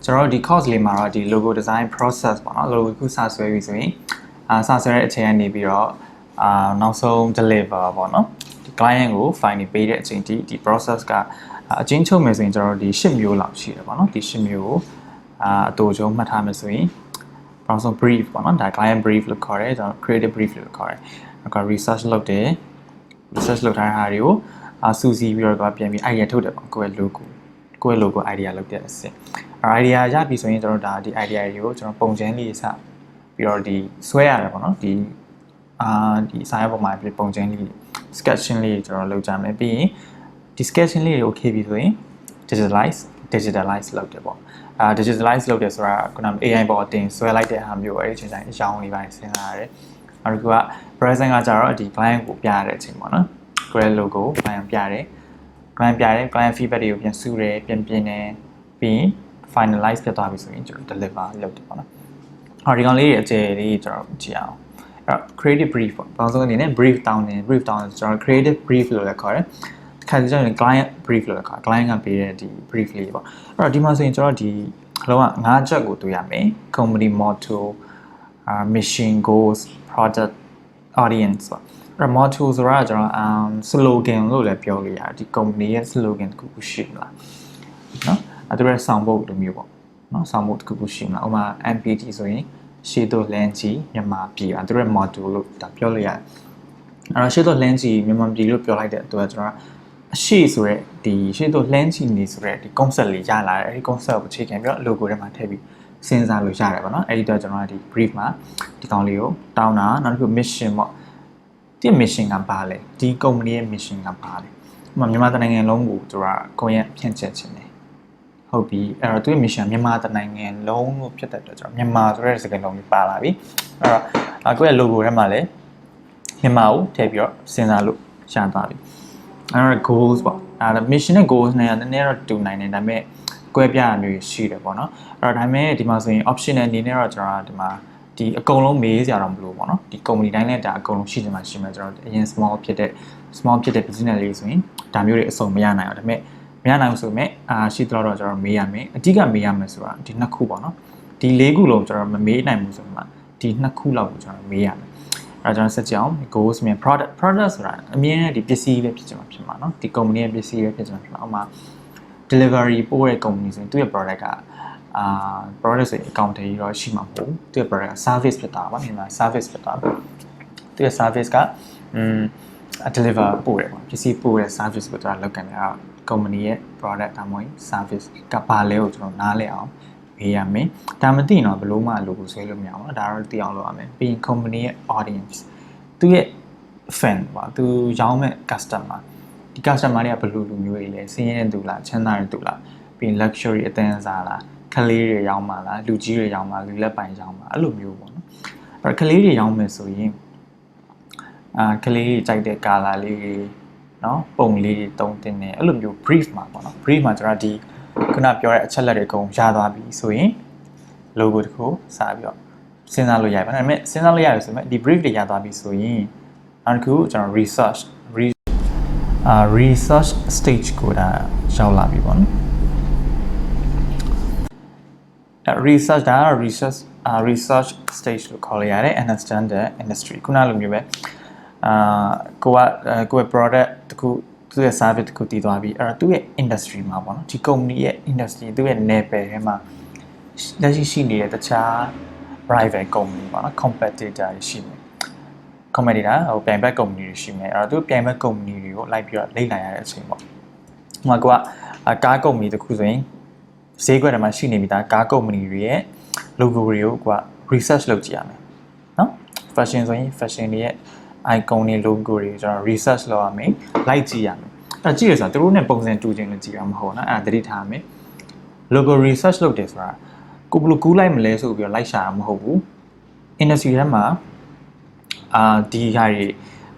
ကျွန်တော်ဒီ course လေးမှာတော့ဒီ logo design process ပေါ့နော် logo ခုစဆွဲပြီဆိုရင်စဆွဲတဲ့အချိန်ကနေပြီးတော့နောက်ဆုံး deliver ပေါ့နော်ဒီ client ကို file နေပေးတဲ့အချိန်ဒီ process ကအချင်းချုပ်မယ်ဆိုရင်ကျွန်တော်ဒီ10မျိုးလောက်ရှိတယ်ပေါ့နော်ဒီ10မျိုးကိုအတူချုံမှတ်ထားမယ်ဆိုရင်နောက်ဆုံး brief ပေါ့နော်ဒါ client brief လို့ခေါ်တယ်ကျွန်တော် creative brief လို့ခေါ်တယ်နောက် research လုပ်တယ် research လုပ်ထားတဲ့ဟာတွေကိုစူးစီးပြီးတော့ပြန်ပြီး idea ထုတ်တယ်ပေါ့ကိုယ့်ရဲ့ logo idea လုပ်တဲ့အဆင့်idea ရပြီဆိုရင်ကျွန်တော်ဒီ idea တွေကိုကျွန်တော်ပုံချမ်းလေးစပြီးတော့ဒီဆွဲရတယ်ပေါ့နော်ဒီစာရွက်ပေါ်မှာပုံချမ်းလေး sketching လေးကျွန်တော်လုပ်ကြမယ်ပြီးရင်ဒီ sketching လေးတွေ okay ပြီဆိုရင် digitalize လုပ်တယ်ပေါ့digitalize လုပ်တယ်ဆိုတာခုနက AI ပေါ်တင်ဆွဲလိုက်တဲ့ဟာမျိုးအဲ့ဒီအချိန်တိုင်းအကြောင်းလေးပိုင်းစဉ်းစားရတယ်နောက်တစ်ခုက present ကကြတော့ဒီ client ကိုပြရတဲ့အချိန်ပေါ့နော် create logo client ပြတယ် client feedback တွေကိုပြန်စုတယ်ပြန်ပြင်တယ်ပြီးရင် finalize ဖြစ်သွားပြီဆိုရင်ကျွန်တော် deliver လုပ်တယ်ပေါ့နော်ဒီကောင်လေးတွေအကျယ်လေးကျွန်တော်ကြည့်အောင်အဲ့တော့ creative brief ပေါ့ဘာလို့ဆိုအနေနဲ့ brief တောင်းတယ်ကျွန်တော် creative brief လို့လည်းခေါ်တယ်ခါကျရင် client brief လို့လည်းခေါ် client ကပေးတဲ့ဒီ brief လေးပေါ့အဲ့တော့ဒီမှာဆိုရင်ကျွန်တော်ဒီလုံးဝ5ချက်ကိုတွေ့ရမယ် company motto mission goals product audience ပေါ့အဲ့ motto ဆိုတာကျွန်တော်slogan လို့လည်းပြောလို့ရတယ်ဒီ company ရဲ့ slogan တခုခုရှိမလားနော်အဲ့ဒါရဲ့ဆောင်ပုဒ်လိုမျိုးပေါ့နော်ဆောင်ပုဒ်တခုခုရှိမလားဥပမာ MPT ဆိုရင်ရှေ့တော့လမ်းကြီးမြန်မာပြည်အဲ့ဒါရဲ့ motto လို့ဒါပြောလို့ရတယ်အဲ့တော့ရှေ့တော့လမ်းကြီးမြန်မာပြည်လို့ပြောလိုက်တဲ့အတွက်ကျွန်တော်အရှိဆိုရဲဒီရှေ့တော့လမ်းကြီးနေဆိုရဲဒီ concept လေးရလာတယ်အဲ့ဒီ concept ကိုအခြေခံပြီးတော့ logo ထဲမှာထည့်ပြီးစဉ်းစားလို့ရတယ်ပေါ့နော်အဲ့ဒီတော့ကျွန်တော်ကဒီ brief မှာဒီကောင်လေးကိုတောင်းတာနောက်တစ်ခု mission ပေါ့ဒီ mission ကဘာလဲဒီ company ရဲ့ mission ကဘာလဲဥပမာမြန်မာနိုင်ငံလုံးကိုကျွန်တော်ကိုယ့်ရဲ့ဖြန့်ချက်ခြင်းတယ်ဟုတ်ပြီအဲ့တော့သူ့ mission မြန်မာနိုင်ငံလုံးလို့ဖြစ်တဲ့အတွက်ကျွန်တော်မြန်မာဆိုတဲ့စကားလုံးလေးပါလာပြီအဲ့တော့ကိုယ့်ရဲ့ logo ထဲမှာလည်းမြန်မာကိုထည့်ပြီးတော့စဉ်းစားလို့ရသွားပြီအဲ့တော့ goals ပေါ့အဲ့ဒါ mission နဲ့ goals နဲ့နည်းနည်းတော့တူနိုင်တယ်ဒါပေမဲ့ကွဲပြားမျိုးရှိတယ်ပေါ့နော်အဲ့တော့ဒါပေမဲ့ဒီမှာဆိုရင် optional အနေနဲ့တော့ကျွန်တော်ဒီမှာဒီအကုန်လုံးမေးစရာတော့မလိုပေါ့နော်ဒီ company တိုင်းလည်းဒါအကုန်လုံးရှိချင်မှရှိမယ်ကျွန်တော်အရင် small ဖြစ်တဲ့ business လေးဆိုရင်ဒါမျိုးတွေအစုံမရနိုင်အောင်ဒါပေမဲ့မရနိုင်ဘူးဆိုပေမဲ့ရှိတော့ကျွန်တော်မေးရမယ်အဓိကမေးရမယ်ဆိုတာဒီနှစ်ခုပေါ့နော်ဒီ၄ခုလုံးကျွန်တော်မမေးနိုင်ဘူးဆိုမှဒီနှစ်ခုလောက်ကိုကျွန်တော်မေးရမယ်အဲ့ကျွန်တော်ဆက်ကြအောင် goals မြန် product ဆိုတာအမြင်နဲ့ဒီပစ္စည်းပဲဖြစ်ချင်မှာဖြစ်မှာเนาะဒီ company ရဲ့ပစ္စည်းပဲဖြစ်ချင်မှာဖြစ်မှာအောက်မှာ delivery ပို့တဲ့ company ဆိုရင်သူ့ရဲ့ product ကproduct ဆိုရင် account တွေတော့ရှိမှာမဟုတ်ဘူးသူ့ရဲ့ product က service ဖြစ်တာပါမြန်မာ service ဖြစ်တာသူ့ရဲ့ service ကdeliver ပို့တယ်ပေါ့ပစ္စည်းပို့တဲ့ service ကိုကျွန်တော်လုပ်กันတယ်အဲ့ company ရဲ့ product ဒါမှမဟုတ် service ကဘာလဲကိုကျွန်တော်နားလည်အောင်မေးရမယ်ဒါမသိရင်တော့ဘယ်လိုမှ logo ဆွဲလို့မရဘူးเนาะဒါတော့သိအောင်လုပ်ရမယ်ပြီးရင် company ရဲ့ audience သူ့ရဲ့ fan ပါသူရောင်းမဲ့ customer ဒီ customer တွေကဘယ်လိုလူမျိုးတွေလဲဆင်းရဲတဲ့သူလားချမ်းသာတဲ့သူလားပြီးရင် luxury အသင်းစားလားကလေးတွေရောင်းမှာလားလူကြီးတွေရောင်းမှာလူလက်ပိုင်ရောင်းမှာအဲ့လိုမျိုးပေါ့နော်အဲ့ကလေးတွေရောင်းမယ်ဆိုရင်ကလေးတွေကြိုက်တဲ့ color လေးတွေเนาะပုံလေးတွေတုံးတင်နေအဲ့လိုမျိုး brief မှာပေါ့နော် brief မှာကျွန်တော်ဒီခုနပြောတဲ့အချက်လက်တွေအကုန်ရသွားပြီဆိုရင် logo တခုစပြီးတော့စဉ်းစားလို့ရပါမယ်ဒါပေမဲ့စဉ်းစားလို့ရတယ်ဆိုပေမဲ့ဒီ brief တွေရသွားပြီဆိုရင်နောက်တစ်ခုကျွန်တော် research stage ကိုဒါရောက်လာပြီပေါ့နော်research stage လို့ခေါ်ရရတယ် understand the industry ခုနလိုမျိုးပဲကိုယ့် product တခုသူ့ရဲ့ service တခုတည်သွားပြီအဲ့တော့သူ့ရဲ့ industry မှာပေါ့နော်ဒီ company ရဲ့ industry သူ့ရဲ့ level ထဲမှာလက်ရှိနေတဲ့တခြား rival company ပေါ့နော် competitor တွေရှိမယ် competitor ပြိုင်ဘက် company တွေရှိမယ်အဲ့တော့သူပြိုင်ဘက် company တွေကိုလိုက်ပြီးတော့လေ့လာရတဲ့အချိန်ပေါ့ဥပမာကိုကကား company တခုဆိုရင်ဈေးကွက်ထဲမှာရှိနေပြီဒါကား company တွေရဲ့ logo တွေကိုကိုက research လုပ်ကြည့်ရမယ်နော် fashion ဆိုရင် fashion တွေရဲ့ icon တွေ logo တွေကျွန်တော် research လုပ်ရမယ်လိုက်ကြည့်ရမယ်အဲ့ကြည့်ရဆိုတာသူတို့နဲ့ပုံစံတူချင်းလည်းကြည့်ရမှာဟုတ်နော်အဲ့ဒါသတိထားမယ် logo research လုပ်တယ်ဆိုတာကိုဘယ်လိုကူးလိုက်မလဲဆိုပြီးတော့လိုက်ရှာတာမဟုတ်ဘူး industry ထဲမှာဒီဟာတွေ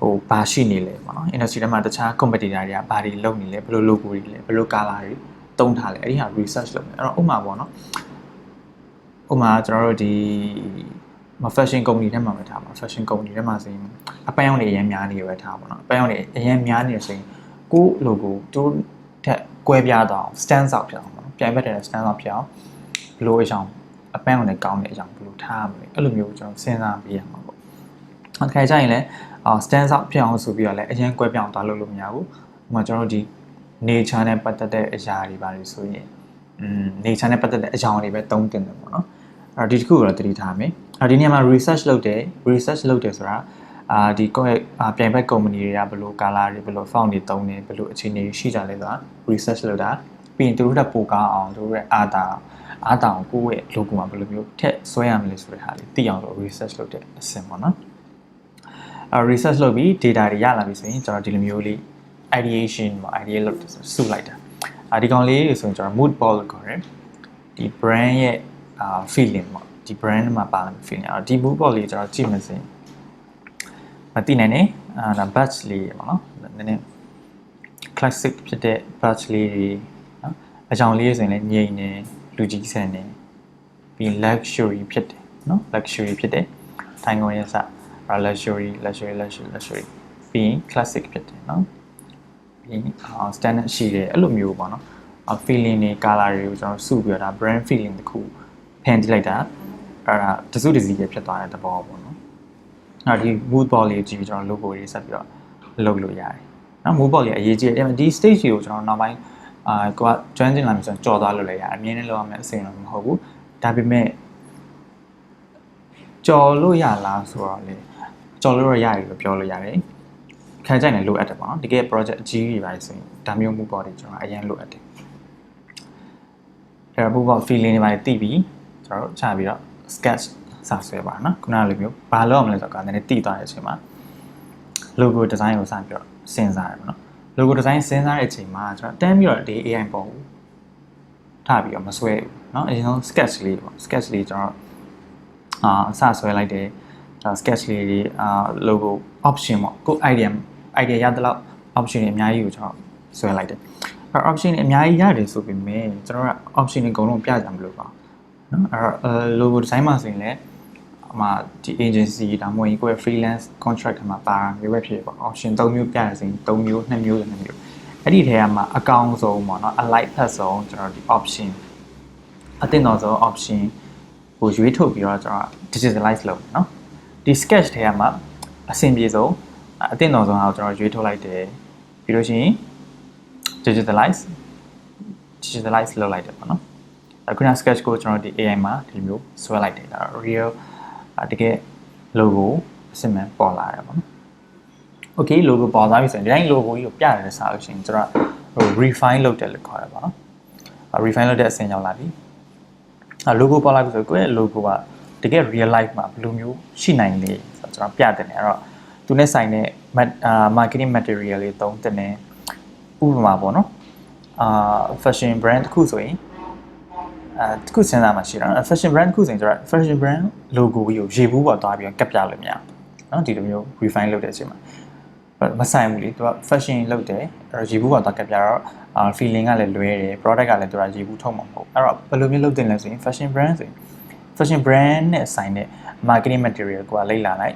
ဟိုဘာရှိနေလဲပေါ့နော် industry ထဲမှာတခြား competitor တွေကဘာတွေလုပ်နေလဲဘယ်လို logo တွေလဲဘယ်လို color တွေတုံးထားလဲအဲ့ဒီဟာ research လုပ်မယ်အဲ့တော့ဥပမာပေါ့နော်ဥပမာကျွန်တော်တို့ဒီ fashion company ထဲမှာပဲထားပါ fashion company ထဲမှာဆိုရင်အပန်းရောင်တွေအရင်များနေပဲထားပါတော့အပန်းရောင်တွေအရင်များနေဆိုရင်ကို logo တို့ထက်ကွဲပြားသွားအောင် stand out ဖြစ်အောင်ပေါ့နော်ပြိုင်ဘက်တွေ stand out ဖြစ်အောင် လိုအကြောင်းအပန်းကိုလည်းကောင်းတဲ့အကြောင်းဘယ်လိုထားမလဲအဲ့လိုမျိုးကျွန်တော်စဉ်းစားပေးရမှာပေါ့အခါကျရင်လည်းstand out ဖြစ်အောင်ဆိုပြီးတော့လည်းအရင်ကွဲပြောင်းသွားလို့မရဘူးဥပမာကျွန်တော်တို့ဒီ nature နဲ့ပတ်သက်တဲ့အရာတွေပါလို့ဆိုရင်nature နဲ့ပတ်သက်တဲ့အကြောင်းတွေပဲသုံးတင်တယ်ပေါ့နော်အဲ့တော့ဒီတစ်ခုကိုတော့သတိထားမယ်ဒီနေရာမှာ research လုပ်တယ်ဆိုတာဒီကိုယ့်ရဲ့ပြိုင်ဘက် company တွေကဘယ်လို color တွေဘယ်လို font တွေသုံးနေဘယ်လိုအခြေအနေရှိကြလဲဆိုတာ research လုပ်တာပြီးရင်သူတို့တက်ပိုကောင်းအောင်သူတို့ရဲ့အားတောင်ကိုယ့်ရဲ့ logo မှာဘယ်လိုမျိုးထည့်ဆွဲရမလဲဆိုတဲ့ဟာလေးသိအောင်လို့ research လုပ်တဲ့အဆင့်ပေါ့နော်research လုပ်ပြီး data တွေရလာပြီဆိုရင်ကျွန်တော်ဒီလိုမျိုးလေး ideation ပေါ့ idea လုပ်စုလိုက်တာဒီကောင်လေးဆိုရင်ကျွန်တော် mood board လို့ခေါ်တယ်ဒီ brand ရဲ့feeling ပေါ့ဒီ brand မှာပါတဲ့ feeling ဒီ mood board လေးကျွန်တော်ကြည့်မှစင်မသိနိုင်နဲ့ဒါ batch လေးပေါ့နော်နည်းနည်း classic ဖြစ်တဲ့ batch လေးတွေနော်အကြောင်းလေးဆိုရင်လည်းငြိမ်နေလူကြီးဆန်နေပြီး luxury ဖြစ်တယ်နော် luxury ဖြစ်တယ်ထိုင်ကုန်ရဲ့စluxury ပြီး classic ဖြစ်တယ်နော်ပြီး standard ရှိတယ်အဲ့လိုမျိုးပေါ့နော်feeling တွေ color တွေကိုကျွန်တော်စုပြီးတော့ဒါ brand feeling တခုဖန်တီးလိုက်တာအဲ့ဒါတစုတစည်းပဲဖြစ်သွားတဲ့သဘောပေါ့နော်အဲ့ဒီ mood board လေးကြည့်ပြီးကျွန်တော် logo လေးဆက်ပြီးတော့လုပ်လို့ရတယ်နော် mood board လေးအရေးကြီးတယ်ဒီ stage ကိုကျွန်တော်နောက်ပိုင်းကိုက join တင်လာပြီဆိုရင်ကြော်သွားလို့လည်းရတယ်အမြင်နဲ့လောက်ရမယ်အစိမ်းတော့မဟုတ်ဘူးဒါပေမဲ့ကြော်လို့ရလားဆိုတော့လေကြော်လို့ရတယ်လို့ပြောလို့ရတယ်ခံကြိုက်နေလိုအပ်တယ်ပေါ့နော်တကယ် project အကြီးကြီးပါဆိုရင်ဒါမျိုး mood board တွေကျွန်တော်အရင်လိုအပ်တယ်အဲ့တော့ mood board feeling တွေပါတိပြီးကျွန်တော်ချပြီးတော့ sketch စဆွဲပါနော်ခုနကလိုမျိုးဘာလုပ်ရမလဲဆိုတော့နည်းနည်းတိသွားတဲ့အချိန်မှာ logo design ကိုစပြီးတော့စဉ်းစားရပါတော့ logo design စဉ်းစားတဲ့အချိန်မှာကျွန်တော်တန်းပြီးတော့ဒီ AI ပုံထားပြီးတော့မဆွဲဘူးเนาะအရင်ဆုံး sketch လေးပေါ့ sketch လေးကျွန်တော်စဆွဲလိုက်တယ်sketch လေးတွေlogo option ပေါ့ကို idea ရတဲ့လောက် option တွေအများကြီးကိုကျွန်တော်ဆွဲလိုက်တယ်အဲ့ option တွေအများကြီးရတယ်ဆိုပေမဲ့ကျွန်တော်က option တွေအကုန်လုံးပြကြမလို့ပါเนาะအဲ့ logo design မှာဆိုရင်လည်းဒီ agency ဒါမှမဟုတ်ကိုယ့်ရဲ့ freelance contract မှာပါမျိုးပဲဖြစ်ပေါ့ option 3မျိုးပြရစဉ်3မျိုး2မျိုး2မျိုးအဲ့ဒီထဲမှာအကောင်းဆုံးပေါ့နော် alike ဖတ်ဆုံးကျွန်တော်ဒီ option အသင့်တော်ဆုံး option ကိုရွေးထုတ်ပြီးတော့ကျွန်တော် digitalize လုပ်နော်ဒီ sketch ထဲမှာအဆင်ပြေဆုံးအသင့်တော်ဆုံးဟာကိုကျွန်တော်ရွေးထုတ်လိုက်တယ်ပြီးလို့ရှိရင် digitalize လုပ်လိုက်တယ်ပေါ့နော်အခုန sketch ကိုကျွန်တော်ဒီ AI မှာဒီလိုမျိုးဆွဲလိုက်တယ်ဒါ real တကယ် logo အစစ်မှန်ပေါ်လာတယ်ပေါ့နော် okay logo ပေါ်လာပြီဆိုရင်ဒီတိုင်း logo ကြီးကိုပြရတယ်ဆိုလို့ရှိရင်ကျွန်တော် refine လုပ်တယ်လို့ခေါ်တယ်ပေါ့နော် refine လုပ်တဲ့အဆင့်ရောက်လာပြီlogo ပေါ်လာပြီဆိုကိုယ့်ရဲ့ logo ကတကယ် real life မှာဘယ်လိုမျိုးရှိနိုင်လဲဆိုတော့ကျွန်တော်ပြတယ်ねအဲ့တော့သူနဲ့ဆိုင်တဲ့ marketing material လေးသုံးတယ်ねဥပမာပေါ့နော်fashion brand တစ်ခုဆိုရင်တစ်ခုစဉ်းစားမှရှိတာနော် fashion brand တစ်ခုဆိုရင်ကျွန်တော် fashion brand logo ကြီးကိုရေဘူးပေါ်သွားပြီးတော့ကပ်ပြလို့မရဘူးเนาะဒီလိုမျိုး refine လုပ်တဲ့အချိန်မှာမဆိုင်ဘူးလေသူက fashion လုပ်တယ်အဲ့တော့ရေဘူးပေါ်သွားကပ်ပြတော့feeling ကလည်းလွဲတယ် product ကလည်းသူကရေဘူးထုတ်မှာမဟုတ်အဲ့တော့ဘယ်လိုမျိုးလုပ်တင်လဲဆိုရင် fashion brand ဆိုရင် fashion brand နဲ့ဆိုင်တဲ့ marketing material ကိုလိမ့်လာလိုက်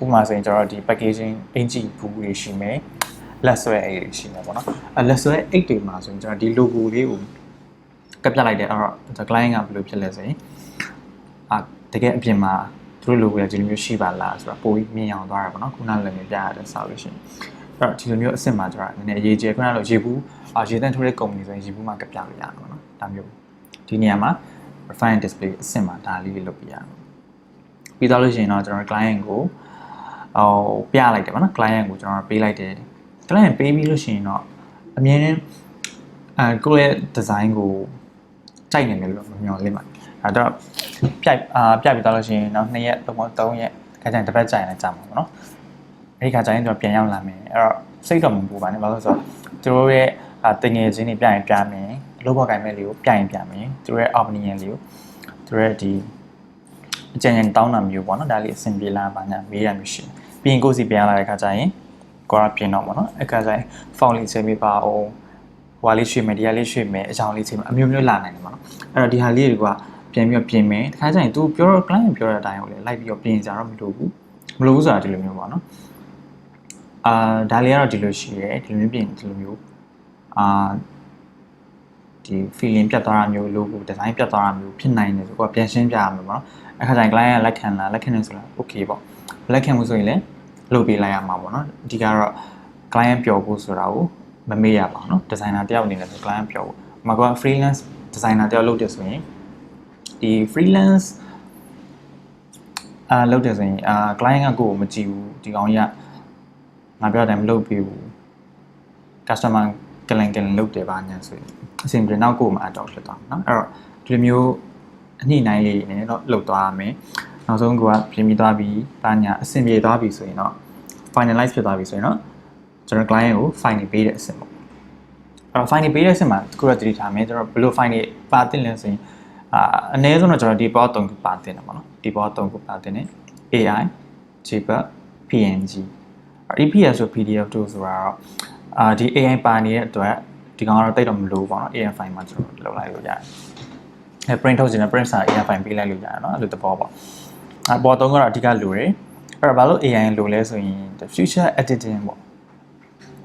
ဥပမာဆိုရင်ကျွန်တော်ဒီ packaging အင်ဂျီဘူးတွေရှိမယ်လက်ဆွဲအိတ်တွေရှိမယ်ပေါ့နော်လက်ဆွဲအိတ်တွေမှာဆိုရင်ကျွန်တော်ဒီ logo လေးကိုကပ်ပြလိုက်တယ်အဲ့တော့ client ကဘယ်လိုဖြစ်လဲဆိုရင်တကယ်အပြင်မှာသူတို့ logo ကဒီလိုမျိုးရှိပါလားဆိုတာပိုပြီးမြင်အောင်သွားတာပေါ့နော်ခုနလည်းမြင်ပြရတဲ့ဆောက်လို့ရှိရင်အဲ့တော့ဒီလိုမျိုးအစ်စ်မှာကျွန်တော်နည်းနည်းအရေးကြီးခုနလိုရေဘူးရေတန်းထိုးတဲ့ company ဆိုရင်ရေဘူးမှာကပ်ပြလို့ရတယ်ပေါ့နော်ဒါမျိုးဒီနေရာမှာ refine display အစ်စ်မှာဒါလေးလုပ်ပြရအောင်ပြီးတော့လို့ရှိရင်တော့ကျွန်တော် client ကိုပြလိုက်တယ်ပေါ့နော် client ကိုကျွန်တော်ပေးလိုက်တယ် client ပေးပြီးလို့ရှိရင်တော့အမြဲတမ်းကိုယ့်ရဲ့ design ကိုကြိုက်နေတယ်လို့မမျှော်လင့်ပါအဲ့တော့ပြပြီးတော့လို့ရှိရင်နောက်2ရက်3ရက်ခါကျရင်တစ်ပတ်ကြာရင်လည်းကြာမှာပေါ့နော်အဲ့ဒီခါကျရင်တော့ပြန်ရောက်လာမယ်အဲ့တော့စိတ်တော့မပူပါနဲ့ဘာလို့လဲဆိုတော့သူတို့ရဲ့တင်ငယ်ချင်းတွေပြရင်ပြမယ်လောဘောကိုင်မဲ့လေးကိုပြရင်ပြမယ်သူတို့ရဲ့ opinion လေးကိုသူတို့ရဲ့ဒီအကြံဉာဏ်တောင်းတာမျိုးပေါ့နော်ဒါလေးအဆင်ပြေလားပါညာမေးရမျိုးရှိပြီးရင်ကိုယ်စီပြန်လာတဲ့ခါကျရင်ကိုယ်ကပြင်တော့ပေါ့နော်အခါကျရင် font လေးချိန်ပေးပါအောင်ဟွာလေးရွှေ့မယ်ဒီဟာလေးရွှေ့မယ်အကြောင်းလေးချိန်မယ်အမျိုးမျိုးလာနိုင်တယ်ပေါ့နော်အဲ့တော့ဒီဟာလေးတွေကပြန်ပြီးတော့ပြင်မယ်တခါကျရင် तू ပြောတော့ client ပြောတဲ့အတိုင်းကိုလည်းလိုက်ပြီးတော့ပြင်ကြတော့မလိုဘူးဆိုတာဒီလိုမျိုးပေါ့နော်ဒါလေးကတော့ဒီလိုရှိရဲဒီလိုမျိုးပြင်ဒီလိုမျိုးဒီ ဒီ feeling ပြတ်သွားတာမျိုး logo design ပြတ်သွားတာမျိုးဖြစ်နိုင်တယ်ဆိုတော့ပြန်ရှင်းပြရမှာပေါ့နော်အခါကျရင် client ကလက်ခံလားလက်ခံနေဆိုလား okay ပေါ့လက်ခံမှုဆိုရင်လည်းလုပ်ပေးလိုက်ရမှာပေါ့နော်အဓိကတော့ client ပျော်ဖို့ဆိုတာကိုမမေ့ရပါဘူးเนาะ designer တယောက်အနေနဲ့ဆို client ပျော်ဖို့မှာက freelance designer တယောက်လုပ်တယ်ဆိုရင်ဒီ freelance လုပ်တယ်ဆိုရင်client ကကိုယ်ကိုမကြည့်ဘူးဒီကောင်ကြီးကငါပြောတယ်မလုပ်ပြီးဘူး customer ကလန်လုပ်တယ်ပါညာဆိုရင်အဆင်ပြေနောက်ကိုယ်မှာအတော့ဖြစ်သွားမှာเนาะအဲ့တော့ဒီလိုမျိုးအနှိမ့်နိုင်လေးနဲ့တော့လုပ်သွားရမယ်နောက်ဆုံးကိုကပြင်ပြီးသွားပြီးပါညာအဆင်ပြေသွားပြီဆိုရင်တော့ finalize ဖြစ်သွားပြီဆိုရင်တော့ကျွန်တော် client ကို file ပေးတဲ့အဆင့်ပေါ့အဲ့တော့ file ပေးတဲ့အဆင့်မှာတခုတော့တတိထားမယ်ကျွန်တော်ဘယ်လို file ပါတင်လဲဆိုရင်အနည်းဆုံးတော့ကျွန်တော်ဒီပေါ်3ခုပါတင်တယ်ပေါ့နော်ဒီပေါ်3ခုပါတင်တယ် AI JPEG PNG EPS ဆို PDF တို့ဆိုတာတော့ဒီ AI ပါနေတဲ့အတွက်ဒီကောင်ကတော့တိတ်တော့မလို့ပေါ့နော် AI file မှာကျွန်တော်လုပ်လိုက်လို့ရတယ်print ထုတ်ခြင်းနဲ့ print စာ AI file ပေးလိုက်လို့ရတယ်เนาะအဲ့လိုသဘောပေါ့ပေါ်3ကတော့အဓိကလိုတယ်အဲ့တော့ဘာလို့ AI လိုလဲဆိုရင် future editing ပေါ့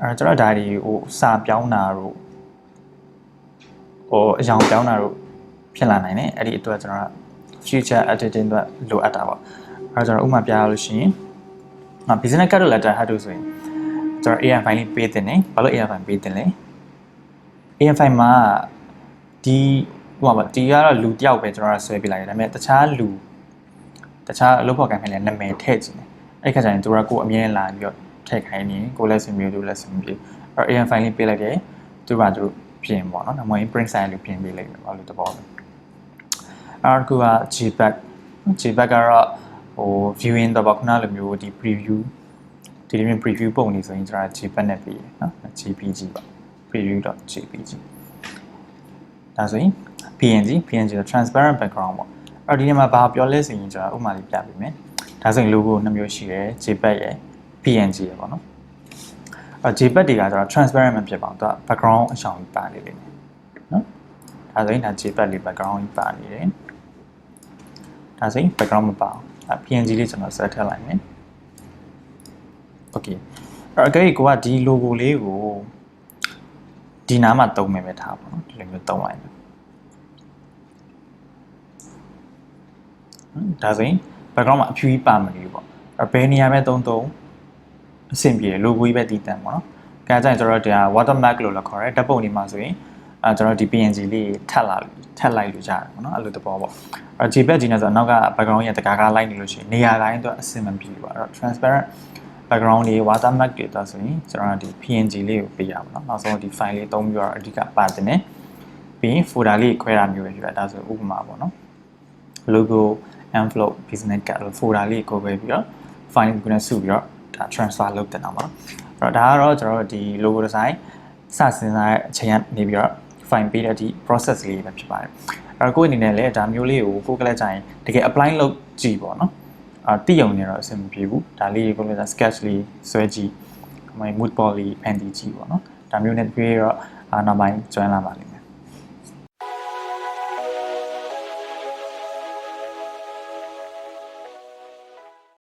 အဲ့တော့ကျွန်တော်ဒါဒီဟိုစာပြောင်းတာတို့ဟိုအကြောင်းပြောင်းတာတို့ဖြစ်လာနိုင်တယ်အဲ့ဒီအတွက်ကျွန်တော်က future editing အတွက်လိုအပ်တာပေါ့အဲ့တော့ကျွန်တော်ဥပမာပြရလို့ရှိရင်business card letter ဟာတို့ဆိုရင်ကျွန်တော် AI file လေးပေးတင်တယ်ဘာလို့ AI file ပေးတင်လဲ AI file မှာဒီဟိုပါဒီကတော့လူတယောက်ပဲကျွန်တော်ကဆွဲပြလိုက်တယ်ဒါပေမဲ့တခြားအလုပ်ဖော်ကိုင်ဖိုင်လည်းနာမည်ထည့်ခြင်းတယ်အဲ့ခါကျရင်သူကကိုအမြဲလာပြီးတော့ထည့်ခိုင်းနေကိုလည်းစင်မျိုးသူလည်းစင်မျိုးအဲ့ AI file လေးပေးလိုက်တယ်သူကသူပြင်ပေါ့နော်ဒါမှမဟုတ် print sign လေးပြင်ပေးလိုက်တယ်ဘာလို့တဘောလဲအဲ့ကJPEG ကတော့ဟို viewing တော့ခုနလိုမျိုးဒီ preview ဒီလိုမျိုး preview ပုံနေဆိုရင်ကျွန်တော် JPEG နဲ့ပြီးရနော် JPG ပါ preview.jpg ဒါဆိုရင် PNG တော့ transparent background ပေါ့အဲ့ဒီနေရာမှာဘာပြောလဲဆိုရင်ကျွန်တော်ဥပမာလေးပြပေးမယ်ဒါဆိုရင် logo နှစ်မျိုးရှိတယ် JPEG ရယ် PNG ရယ်ပေါ့နော်အဲ့ JPEG တွေကကျွန်တော် transparent မဖြစ်ပါဘူးသူက background အရှောင်ပါနေလိမ့်မယ်နော်ဒါဆိုရင်ဒါ JPEG လေး background ပါနေတယ်ဒါဆိုရင် background မပါဘူးအဲ့ PNG လေးကျွန်တော်ဆက်ထည့်လိုက်မယ် okay အဲ့အကြိမ်ကိုကဒီ logo လေးကိုဒီနားမှာတုံးမယ်ပဲထားပါတော့ဒီလိုမျိုးတုံးလိုက်မယ်ဒါဆိုရင် background မှာအဖြူကြီးပါမလို့ပေါ့အဲ့ဘယ်နေရာပဲတုံးအဆင်ပြေ logo ကြီးပဲတည်တံ့ပေါ့နော်။ဒါကြရင်ကျွန်တော်တို့ဒါ watermark လို့လည်းခေါ်တယ်ဓာတ်ပုံတွေမှာဆိုရင်ကျွန်တော်ဒီ PNG လေးထပ်လိုက်လို့ရတယ်ပေါ့နော်အဲ့လိုသဘောပေါ့။အဲ့ JPEG ကြီးနဲ့ဆိုအနောက်က background ရဲ့တကားလိုက်နေလို့ရှိရင်နေရာတိုင်းတော့အဆင်မပြေဘူးပေါ့အဲ့တော့ transparent background တွေ watermark တွေတော့ဆိုရင်ကျွန်တော်ဒီ PNG လေးကိုပေးရပါတော့နောက်ဆုံးဒီ file လေးသုံးပြီးတော့အဓိကပါတင်တယ်ပြီးရင် folder လေးခွဲတာမျိုးပဲဖြစ်တာဒါဆိုဥပမာပေါ့နော် logo envelope business card folder လေးကိုခွဲပြီးတော့ file ကိုနဲ့စုပြီးတော့ဒါ transfer လုပ်တင်အောင်ပါအဲ့တော့ဒါကတော့ကျွန်တော်တို့ဒီ logo design စစဉ်းစားတဲ့အချိန်ကနေပြီးတော့ file ပေးတဲ့ဒီ process လေးပဲဖြစ်ပါတယ်အဲ့တော့ကိုယ့်အနေနဲ့လည်းဒါမျိုးလေးကိုကိုယ်ကလည်းကြရင်တကယ် apply လုပ်ကြည့်ပေါ့နော်တိရုံနေတော့အဆင်မပြေဘူးဒါလေးကိုလည်း sketch လေးဆွဲကြည့် mood board လေးဖန်တီးကြည့်ပေါ့နော်ဒါမျိုးနဲ့ပြီးတော့နောက်ပိုင်း join လာပါလိမ့်